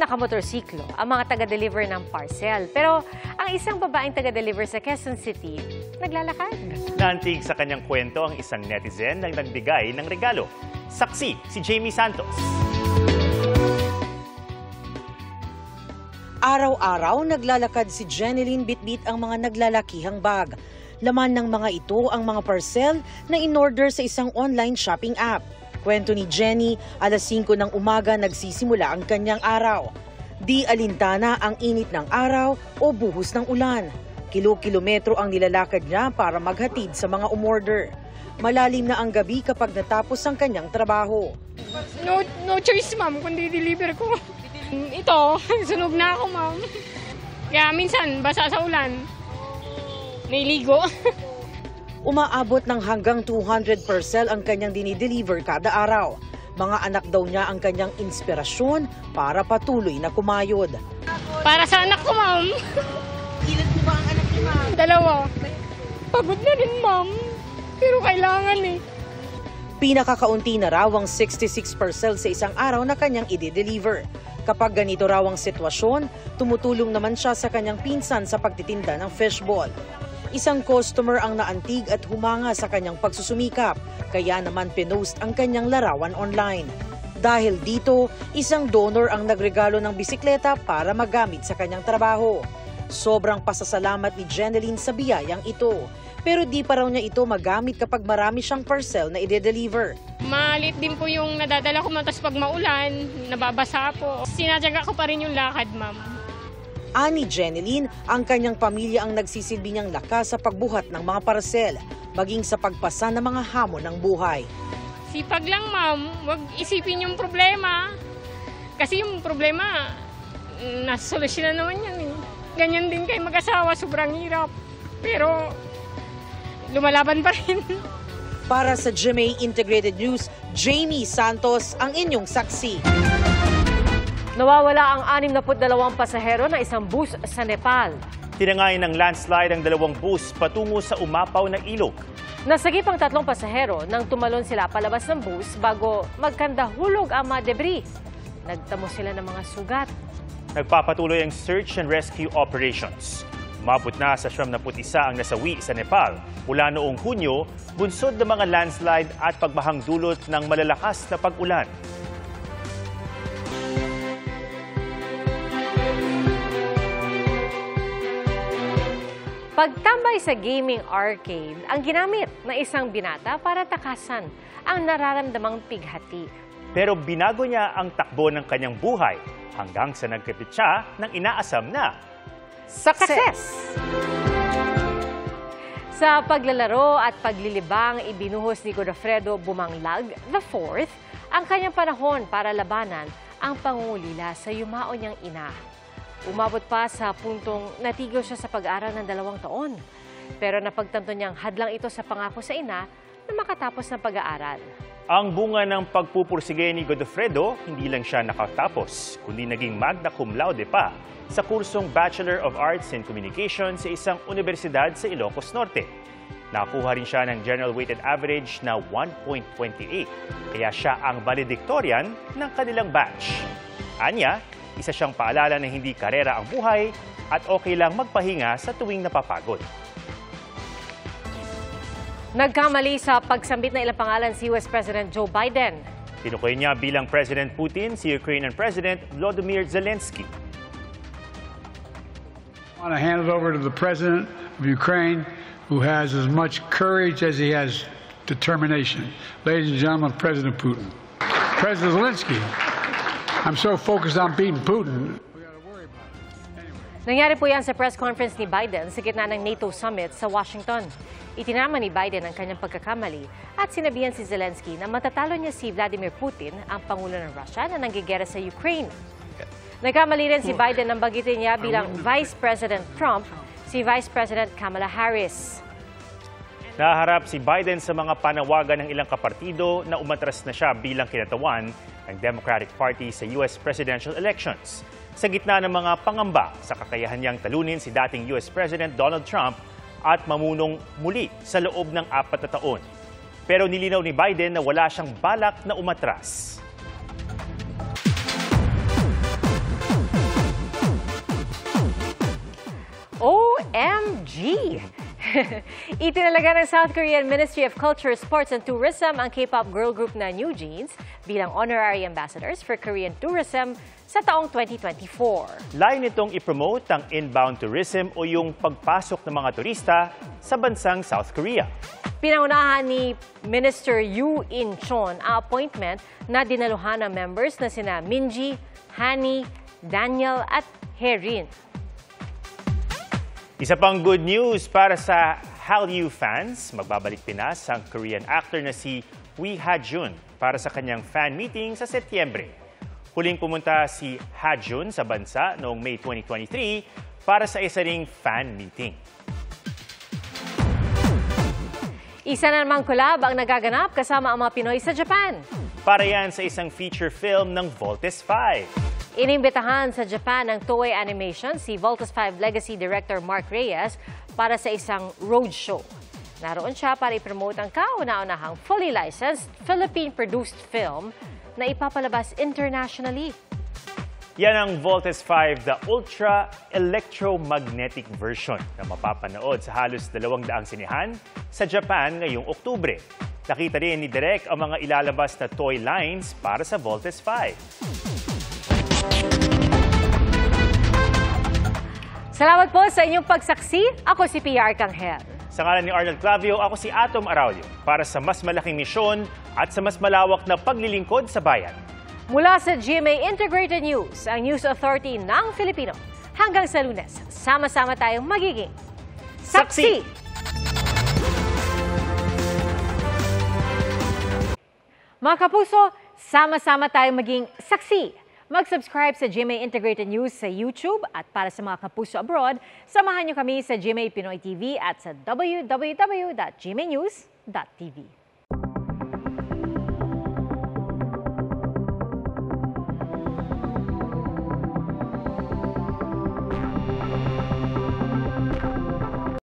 nakamotorsiklo ang mga taga-deliver ng parcel. Pero ang isang babaeng taga-deliver sa Quezon City, naglalakad. Naantig sa kanyang kwento ang isang netizen na nagbigay ng regalo. Saksi si Jamie Santos. Araw-araw naglalakad si Jeneline bitbit ang mga naglalakihang bag. Laman ng mga ito ang mga parcel na in-order sa isang online shopping app. Kwento ni Jenny, alas 5 ng umaga nagsisimula ang kanyang araw. Di alintana ang init ng araw o buhos ng ulan. Kilo-kilometro ang nilalakad niya para maghatid sa mga umorder. Malalim na ang gabi kapag natapos ang kanyang trabaho. No choice, ma'am, kundi deliver ko. Ito, sunog na ako, ma'am. Kaya minsan, basa sa ulan. Nailigo. Umaabot ng hanggang 200 parcel ang kanyang dinideliver kada araw. Mga anak daw niya ang kanyang inspirasyon para patuloy na kumayod. Para sa anak ko, ma'am. Ilan mo ba ang anak ni ma'am? 2. Pagod na rin, ma'am. Pero kailangan eh. Pinakakaunti na raw ang 66 parcel sa isang araw na kanyang i-deliver. Kapag ganito raw ang sitwasyon, tumutulong naman siya sa kanyang pinsan sa pagtitinda ng fishball. Isang customer ang naantig at humanga sa kanyang pagsusumikap, kaya naman pinost ang kanyang larawan online. Dahil dito, isang donor ang nagregalo ng bisikleta para magamit sa kanyang trabaho. Sobrang pasasalamat ni Jeneline sa biyayang ito. Pero di pa raw niya ito magamit kapag marami siyang parcel na i-deliver. Malit din po yung nadadala ko, tapos pag maulan, nababasa po. Sinadyaga ko pa rin yung lakad, ma'am. Ani Jeneline, ang kanyang pamilya ang nagsisilbi niyang lakas sa pagbuhat ng mga parcel, maging sa pagpasa ng mga hamon ng buhay. Sipag lang, ma'am. Huwag isipin yung problema. Kasi yung problema, nasolusyonan naman yan eh. Ganyan din kayo mag-asawa, sobrang hirap. Pero lumalaban pa rin. Para sa GMA Integrated News, Jamie Santos ang inyong saksi. Nawawala ang 62 pasahero na isang bus sa Nepal. Tinangay ng landslide ang 2 bus patungo sa umapaw na ilog. Nasagip ang 3 pasahero nang tumalon sila palabas ng bus bago magkandahulog ang mga debris. Nagtamo sila ng mga sugat. Nagpapatuloy ang search and rescue operations. Umabot na sa 71 ang nasawi sa Nepal mula noong Hunyo, bunsod ng mga landslide at pagbahang dulot ng malalakas na pag-ulan. Pagtambay sa gaming arcade ang ginamit ng isang binata para takasan ang nararamdamang pighati. Pero binago niya ang takbo ng kanyang buhay hanggang sa nagkapit siya ng inaasam na success! Sa paglalaro at paglilibang, ibinuhos ni Godofredo Bumanglag IV ang kanyang panahon para labanan ang pangungulila sa yumao niyang ina. Umabot pa sa puntong natigil siya sa pag-aaral ng 2 taon. Pero napagtanto niyang hadlang ito sa pangako sa ina na makatapos ng pag-aaral. Ang bunga ng pagpupursige ni Godofredo, hindi lang siya nakatapos, kundi naging magna cum laude pa sa kursong Bachelor of Arts in Communication sa isang universidad sa Ilocos Norte. Nakuha rin siya ng General Weighted Average na 1.28, kaya siya ang valedictorian ng kanilang batch. Anya, isa siyang paalala na hindi karera ang buhay at okay lang magpahinga sa tuwing napapagod. Nagkamali sa pagsambit na ilang pangalan si US President Joe Biden. Tinukoy niya bilang President Putin si Ukrainian President Volodymyr Zelensky. I want to hand it over to the President of Ukraine, who has as much courage as he has determination. Ladies and gentlemen, President Putin. President Zelensky. I'm so focused on beating Putin. Nangyari po yan sa press conference ni Biden sa gitna ng NATO summit sa Washington. Itinama ni Biden ang kanyang pagkakamali at sinabihan si Zelensky na matatalo niya si Vladimir Putin, ang pangulo ng Russia na nanggigera sa Ukraine. Nagkamali rin si Biden nang bagitin niya bilang Vice President Trump si Vice President Kamala Harris. Naharap si Biden sa mga panawagan ng ilang kapartido na umatras na siya bilang kinatawan ng Democratic Party sa US presidential elections. Sa gitna ng mga pangamba sa kakayahan niyang talunin si dating US President Donald Trump at mamunong muli sa loob ng 4 na taon. Pero nilinaw ni Biden na wala siyang balak na umatras. G. Itinalaga ng South Korean Ministry of Culture, Sports and Tourism ang K-pop girl group na New Jeans bilang honorary ambassadors for Korean tourism sa taong 2024. Layo nitong ipromote ang inbound tourism o yung pagpasok ng mga turista sa bansang South Korea. Pinaunahan ni Minister Yoo In-chon ang appointment na dinaluhan ng members na sina Minji, Hani, Daniel at Herin. Isa pang good news para sa Hallyu fans, magbabalik Pinas ang Korean actor na si Lee Ha-jun para sa kanyang fan meeting sa Setyembre. Huling pumunta si Ha-jun sa bansa noong May 2023 para sa isa ring fan meeting. Isa na namang collab ang nagaganap kasama ang mga Pinoy sa Japan. Para yan sa isang feature film ng Voltes 5. Inimbitahan sa Japan ng Toei Animation si Voltes 5 Legacy Director Mark Reyes para sa isang roadshow. Naroon siya para i-promote ang kauna-unahang fully licensed Philippine-produced film na ipapalabas internationally. Yan ang Voltes 5, the Ultra Electromagnetic version na mapapanood sa halos 200 sinihan sa Japan ngayong Oktubre. Nakita rin ni Direk ang mga ilalabas na toy lines para sa Voltes 5. Salamat po sa inyong pagsaksi. Ako si PR Kanghel. Sa ngalan ni Arnold Clavio, ako si Atom Araulio para sa mas malaking misyon at sa mas malawak na paglilingkod sa bayan. Mula sa GMA Integrated News, ang News Authority ng Filipino. Hanggang sa Lunes, sama-sama tayong magiging saksi! Mga kapuso, sama-sama tayong maging saksi! Mag-subscribe sa GMA Integrated News sa YouTube at para sa mga kapuso abroad, samahan niyo kami sa GMA Pinoy TV at sa www.gmanews.tv.